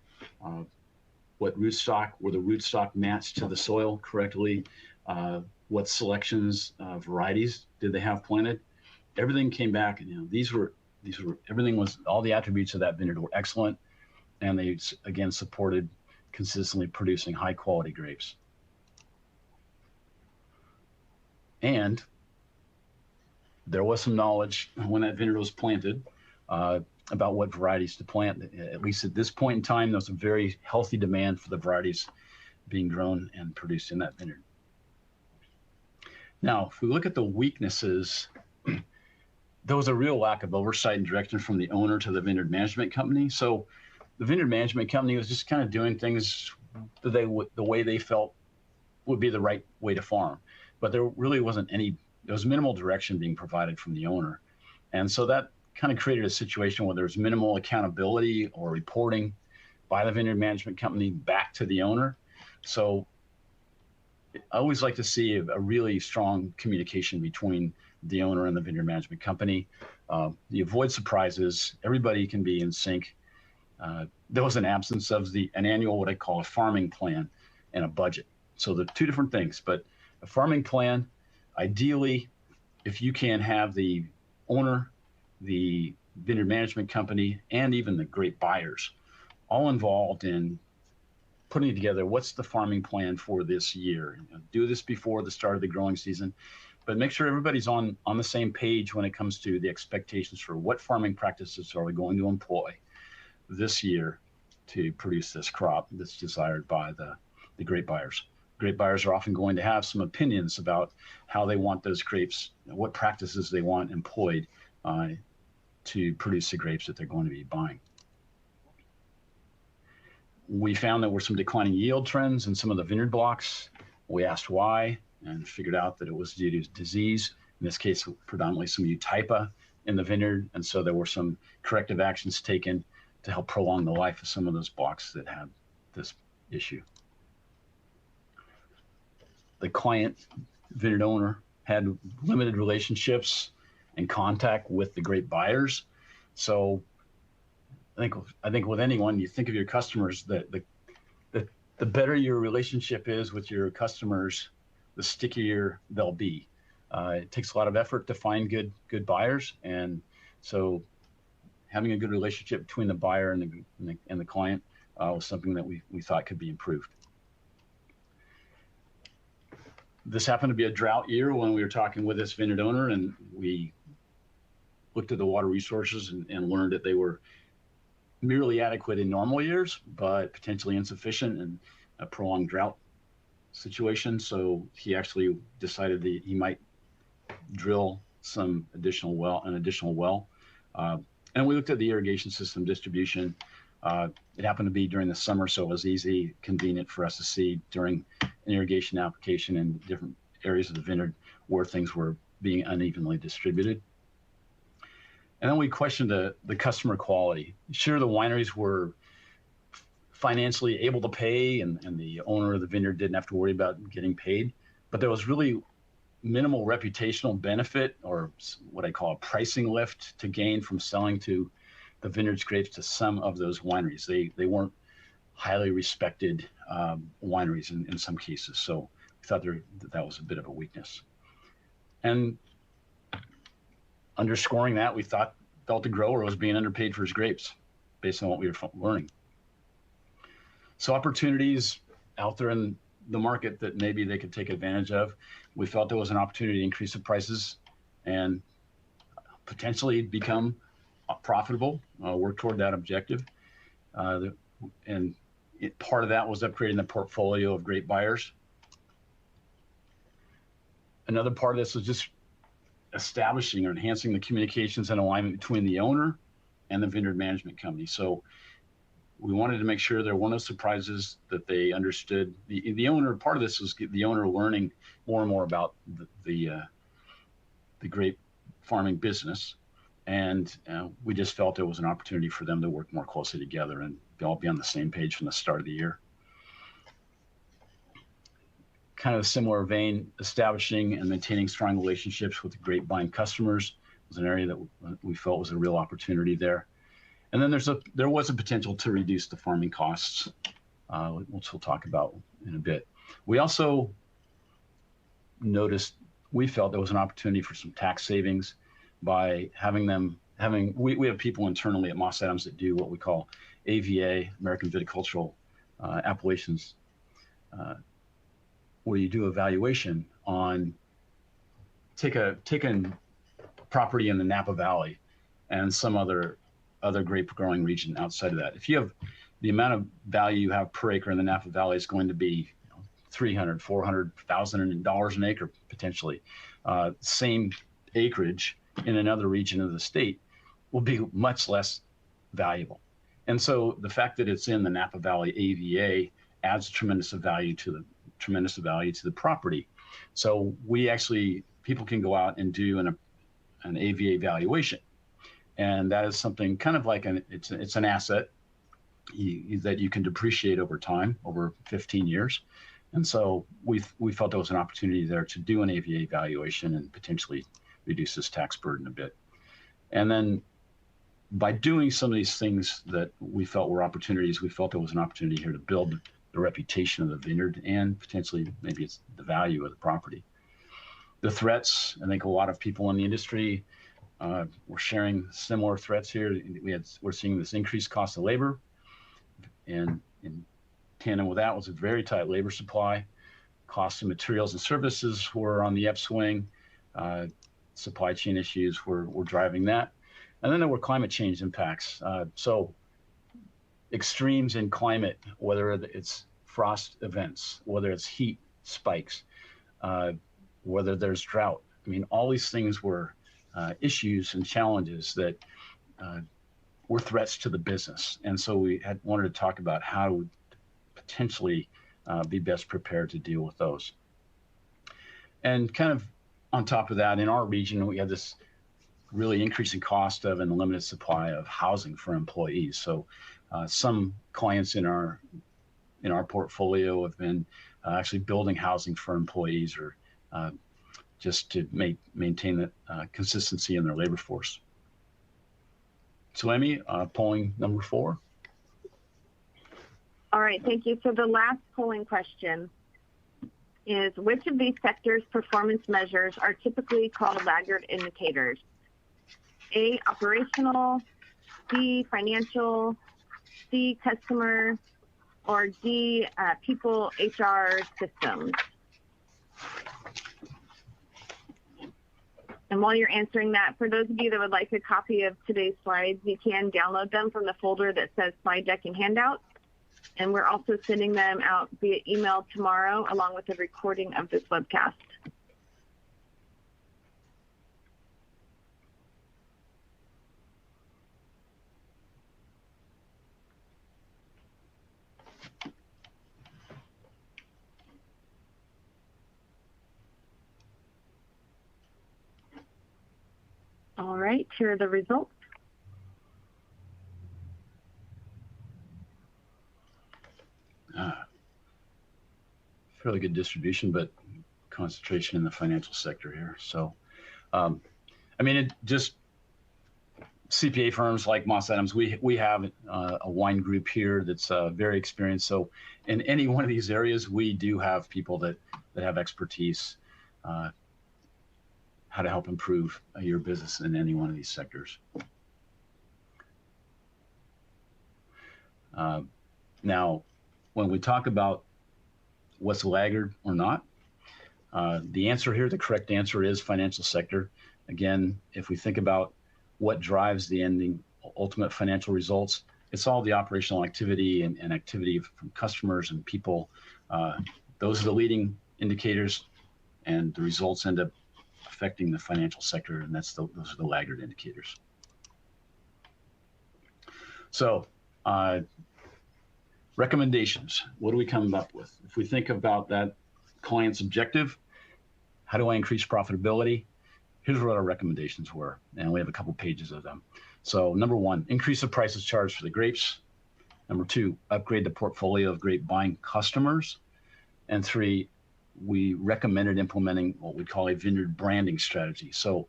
What rootstock, were the rootstock matched to the soil correctly? What selections, varieties did they have planted? Everything came back, and everything was, all the attributes of that vineyard were excellent, and they again supported consistently producing high quality grapes. And there was some knowledge when that vineyard was planted about what varieties to plant. At least at this point in time, there was a very healthy demand for the varieties being grown and produced in that vineyard. Now, if we look at the weaknesses, there was a real lack of oversight and direction from the owner to the vineyard management company. So the vineyard management company was just kind of doing things the way they felt would be the right way to farm. But there really wasn't there was minimal direction being provided from the owner. And so that kind of created a situation where there was minimal accountability or reporting by the vineyard management company back to the owner. So I always like to see a really strong communication between the owner and the vineyard management company. You avoid surprises. Everybody can be in sync. There was an absence of an annual, what I call a farming plan and a budget. So they're two different things, but a farming plan, ideally, if you can have the owner, the vineyard management company, and even the grape buyers all involved in putting together what's the farming plan for this year. Do this before the start of the growing season, but make sure everybody's on the same page when it comes to the expectations for what farming practices are we going to employ this year to produce this crop that's desired by the grape buyers. Grape buyers are often going to have some opinions about how they want those grapes, what practices they want employed to produce the grapes that they're going to be buying. We found there were some declining yield trends in some of the vineyard blocks. We asked why and figured out that it was due to disease, in this case, predominantly some eutypa in the vineyard. And so there were some corrective actions taken to help prolong the life of some of those blocks that had this issue. The client vineyard owner had limited relationships and contact with the grape buyers. So I think with anyone, you think of your customers, the better your relationship is with your customers, the stickier they'll be. It takes a lot of effort to find good buyers, and so having a good relationship between the buyer and the client was something that we thought could be improved. This happened to be a drought year when we were talking with this vineyard owner, and we looked at the water resources and learned that they were merely adequate in normal years, but potentially insufficient in a prolonged drought situation. So he actually decided that he might drill an additional well. And we looked at the irrigation system distribution. It happened to be during the summer, so it was easy, convenient for us to see during an irrigation application in different areas of the vineyard where things were being unevenly distributed. And then we questioned the customer quality. Sure, the wineries were financially able to pay, and the owner of the vineyard didn't have to worry about getting paid, but there was really minimal reputational benefit, or what I call a pricing lift, to gain from selling to the vineyard's grapes to some of those wineries. They weren't highly respected wineries in some cases. So we thought that was a bit of a weakness. And underscoring that, we felt the grower was being underpaid for his grapes based on what we were learning. So opportunities out there in the market that maybe they could take advantage of. We felt there was an opportunity to increase the prices and potentially become profitable, work toward that objective. And part of that was upgrading the portfolio of grape buyers. Another part of this was just establishing or enhancing the communications and alignment between the owner and the vineyard management company. So we wanted to make sure there were no surprises, that they understood the owner. Part of this was the owner learning more and more about the grape farming business, and we just felt it was an opportunity for them to work more closely together and all be on the same page from the start of the year. Kind of a similar vein, establishing and maintaining strong relationships with the grapevine customers was an area that we felt was a real opportunity there. And then there was a potential to reduce the farming costs, which we'll talk about in a bit. We also noticed, we felt there was an opportunity for some tax savings by we have people internally at Moss Adams that do what we call AVA, American Viticultural Appellations, where you do evaluation on, take a property in the Napa Valley and some other grape growing region outside of that. If you have the amount of value you have per acre in the Napa Valley is going to be $300,000, $400,000 an acre potentially. Same acreage in another region of the state will be much less valuable. And so the fact that it's in the Napa Valley AVA adds tremendous value to the property. So people can go out and do an AVA valuation, and that is something kind of like it's an asset that you can depreciate over time, over 15 years. And so we felt there was an opportunity there to do an AVA valuation and potentially reduce this tax burden a bit. And then by doing some of these things that we felt were opportunities, we felt there was an opportunity here to build the reputation of the vineyard and potentially maybe it's the value of the property. The threats, I think a lot of people in the industry were sharing similar threats here. We're seeing this increased cost of labor, and in tandem with that was a very tight labor supply. Costs of materials and services were on the upswing. Supply chain issues were driving that. And then there were climate change impacts. So extremes in climate, whether it's frost events, whether it's heat spikes, whether there's drought. I mean, all these things were issues and challenges that were threats to the business. And so we wanted to talk about how to potentially be best prepared to deal with those. And kind of on top of that, in our region, we had this really increasing cost of and limited supply of housing for employees. So some clients in our portfolio have been actually building housing for employees or just to maintain the consistency in their labor force. So Emmy, polling number 4. All right, thank you. So the last polling question is, which of these sectors' performance measures are typically called laggard indicators? A, operational, B, financial, C, customer, or D, people, HR, systems? And while you're answering that, for those of you that would like a copy of today's slides, you can download them from the folder that says slide deck and handouts. And we're also sending them out via email tomorrow, along with a recording of this webcast. All right, here are the results. Fairly good distribution, but concentration in the financial sector here. So, I mean, it just CPA firms like Moss Adams, we have a wine group here that's very experienced. So in any one of these areas, we do have people that have expertise how to help improve your business in any one of these sectors. Now, when we talk about what's laggard or not, the answer here, the correct answer is financial sector. Again, if we think about what drives the ultimate financial results, it's all the operational activity and activity from customers and people. Those are the leading indicators, and the results end up affecting the financial sector, and those are the laggard indicators. So, recommendations, what do we come up with? If we think about that client's objective, how do I increase profitability? here's what our recommendations were, and we have a couple pages of them. So number one, increase the prices charged for the grapes. Number two, upgrade the portfolio of grape buying customers. And three, we recommended implementing what we call a vineyard branding strategy. So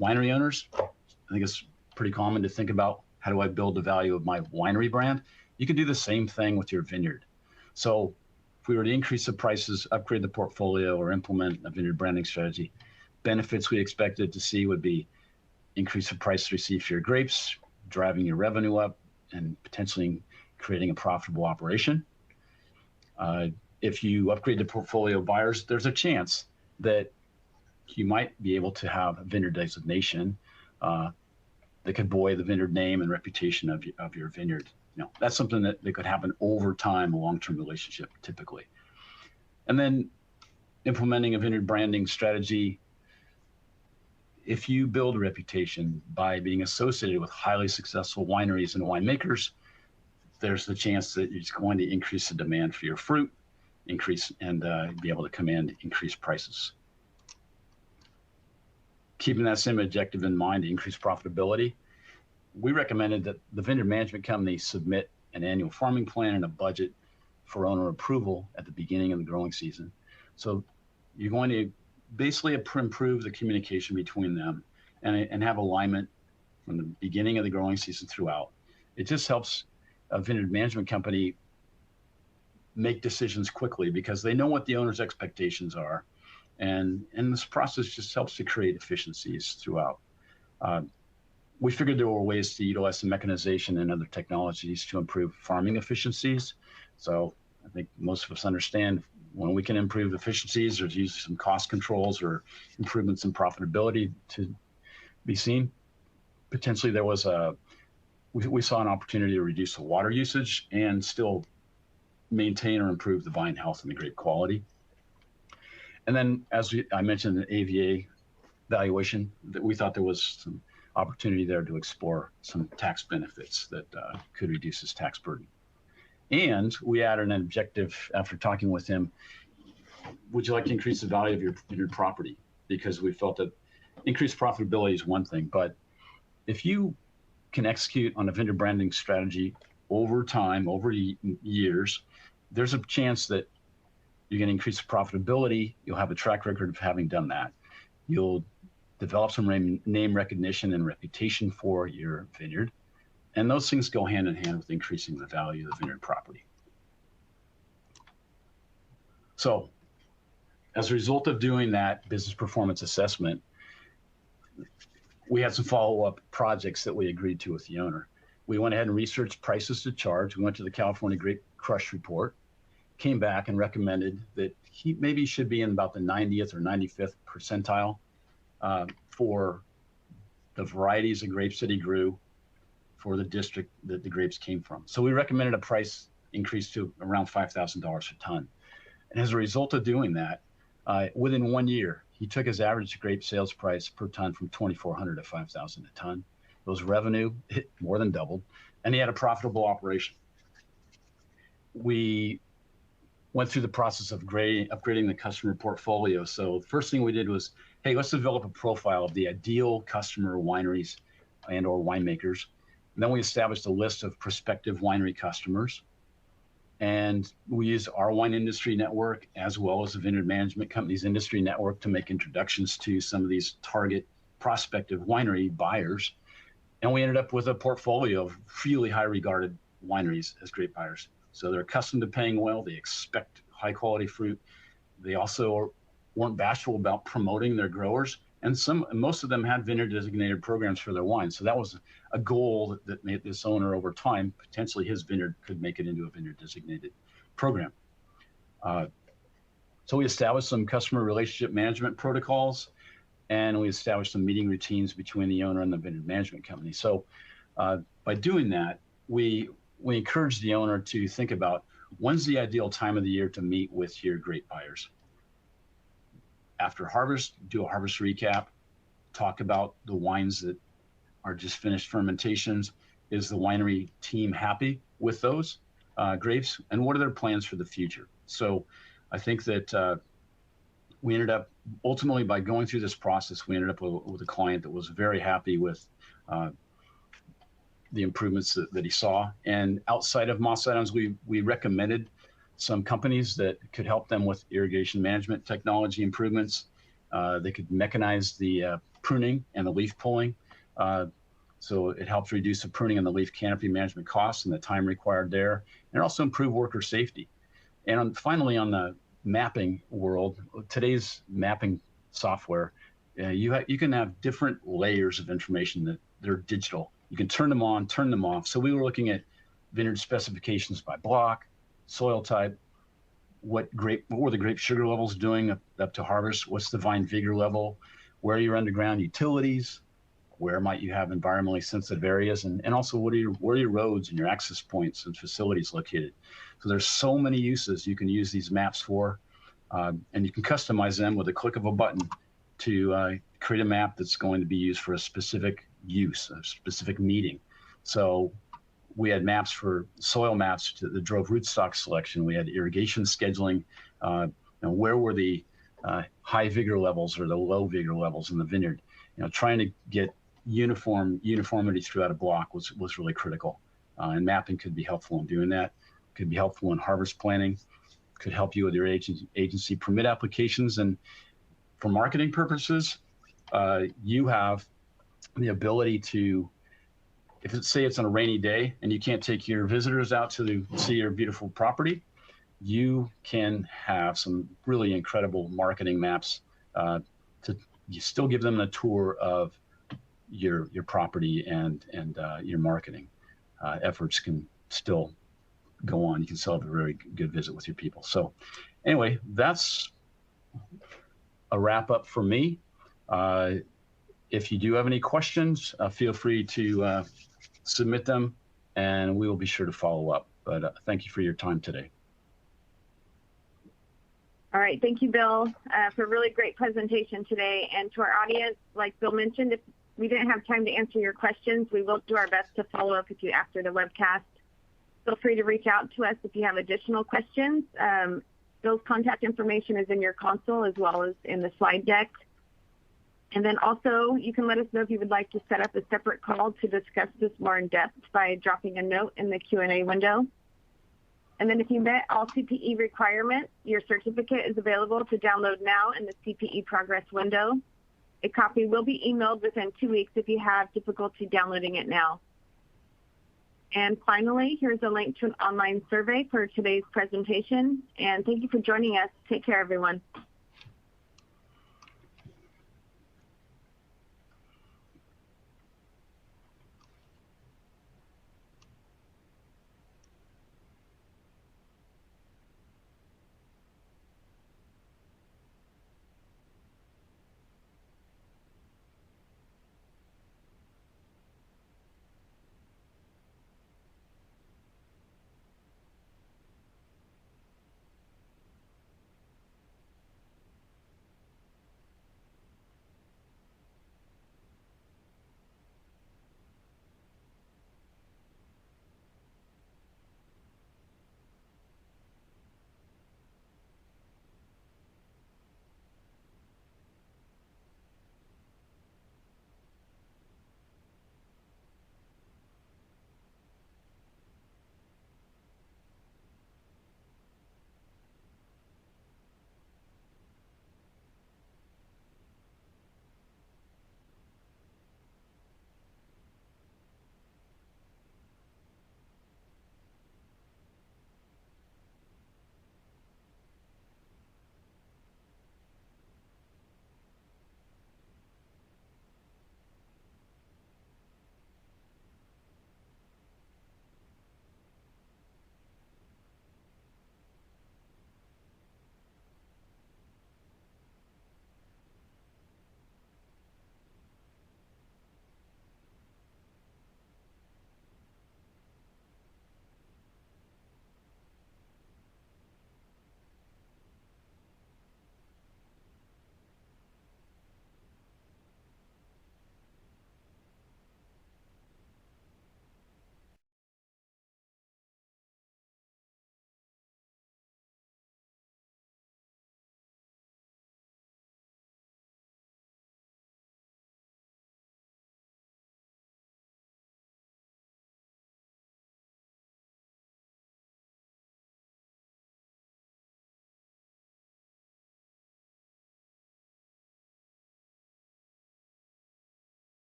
winery owners, I think it's pretty common to think about, how do I build the value of my winery brand? You can do the same thing with your vineyard. So if we were to increase the prices, upgrade the portfolio, or implement a vineyard branding strategy, benefits we expected to see would be increase the price received for your grapes, driving your revenue up, and potentially creating a profitable operation. If you upgrade the portfolio of buyers, there's a chance that you might be able to have a vineyard designation that could buoy the vineyard name and reputation of your vineyard. That's something that could happen over time, a long-term relationship typically. And then implementing a vineyard branding strategy. If you build a reputation by being associated with highly successful wineries and winemakers, there's the chance that it's going to increase the demand for your fruit, be able to command increased prices. Keeping that same objective in mind, to increase profitability, we recommended that the vineyard management company submit an annual farming plan and a budget for owner approval at the beginning of the growing season. So you're going to basically improve the communication between them and have alignment from the beginning of the growing season throughout. It just helps a vineyard management company make decisions quickly because they know what the owner's expectations are. And this process just helps to create efficiencies throughout. We figured there were ways to utilize some mechanization and other technologies to improve farming efficiencies. So I think most of us understand when we can improve efficiencies, there's usually some cost controls or improvements in profitability to be seen. Potentially there was we saw an opportunity to reduce the water usage and still maintain or improve the vine health and the grape quality. And then, as I mentioned, the AVA valuation, that we thought there was some opportunity there to explore some tax benefits that could reduce his tax burden. And we added an objective after talking with him. Would you like to increase the value of your property? Because we felt that increased profitability is one thing, but if you can execute on a vineyard branding strategy over time, over years, there's a chance that you're going to increase the profitability. You'll have a track record of having done that. You'll develop some name recognition and reputation for your vineyard. And those things go hand in hand with increasing the value of the vineyard property. So as a result of doing that business performance assessment, we had some follow-up projects that we agreed to with the owner. We went ahead and researched prices to charge. We went to the California Grape Crush Report, came back and recommended that he maybe should be in about the 90th or 95th percentile for the varieties of grapes that he grew for the district that the grapes came from. So we recommended a price increase to around $5,000 a ton. And as a result of doing that, within 1 year, he took his average grape sales price per ton from $2,400 to $5,000 a ton. Those revenue more than doubled, and he had a profitable operation. We went through the process of upgrading the customer portfolio. So the first thing we did was, hey, let's develop a profile of the ideal customer wineries and or winemakers. And then we established a list of prospective winery customers. And we used our wine industry network as well as the vineyard management company's industry network to make introductions to some of these target prospective winery buyers. And we ended up with a portfolio of really high regarded wineries as grape buyers. So they're accustomed to paying well. They expect high quality fruit. They also weren't bashful about promoting their growers. And most of them had vineyard designated programs for their wine. So that was a goal that made this owner over time, potentially his vineyard could make it into a vineyard designated program. So we established some customer relationship management protocols, and we established some meeting routines between the owner and the vineyard management company. So by doing that, we encourage the owner to think about when's the ideal time of the year to meet with your grape buyers. After harvest, do a harvest recap, talk about the wines that are just finished fermentations. Is the winery team happy with those grapes? And what are their plans for the future? So I think that we ended up, ultimately by going through this process, we ended up with a client that was very happy with the improvements that he saw. And outside of Moss Adams, we recommended some companies that could help them with irrigation management technology improvements. They could mechanize the pruning and the leaf pulling. So it helps reduce the pruning and the leaf canopy management costs and the time required there, and also improve worker safety. And finally, on the mapping world, today's mapping software, you can have different layers of information that they're digital. You can turn them on, turn them off. So we were looking at vineyard specifications by block, soil type, what were the grape sugar levels doing up to harvest, what's the vine vigor level, where are your underground utilities, where might you have environmentally sensitive areas, and also where are your roads and your access points and facilities located. So there's so many uses you can use these maps for, and you can customize them with a click of a button to create a map that's going to be used for a specific use, a specific meeting. So we had maps for soil maps that drove rootstock selection. We had irrigation scheduling, where were the high vigor levels or the low vigor levels in the vineyard. Trying to get uniformity throughout a block was really critical. And mapping could be helpful in doing that. Could be helpful in harvest planning. Could help you with your agency permit applications. And for marketing purposes, you have the ability to, say it's on a rainy day and you can't take your visitors out to see your beautiful property, you can have some really incredible marketing maps you still give them a tour of your property, and your marketing efforts can still go on. You can still have a very good visit with your people. So anyway, that's a wrap up for me. If you do have any questions, feel free to submit them, and we will be sure to follow up. But thank you for your time today. All right, thank you, Bill, for a really great presentation today. And to our audience, like Bill mentioned, if we didn't have time to answer your questions, we will do our best to follow up with you after the webcast. Feel free to reach out to us if you have additional questions. Bill's contact information is in your console as well as in the slide deck. And then also, you can let us know if you would like to set up a separate call to discuss this more in depth by dropping a note in the Q&A window. And then if you met all CPE requirements, your certificate is available to download now in the CPE progress window. A copy will be emailed within 2 weeks if you have difficulty downloading it now. And finally, here's a link to an online survey for today's presentation. And thank you for joining us. Take care, everyone.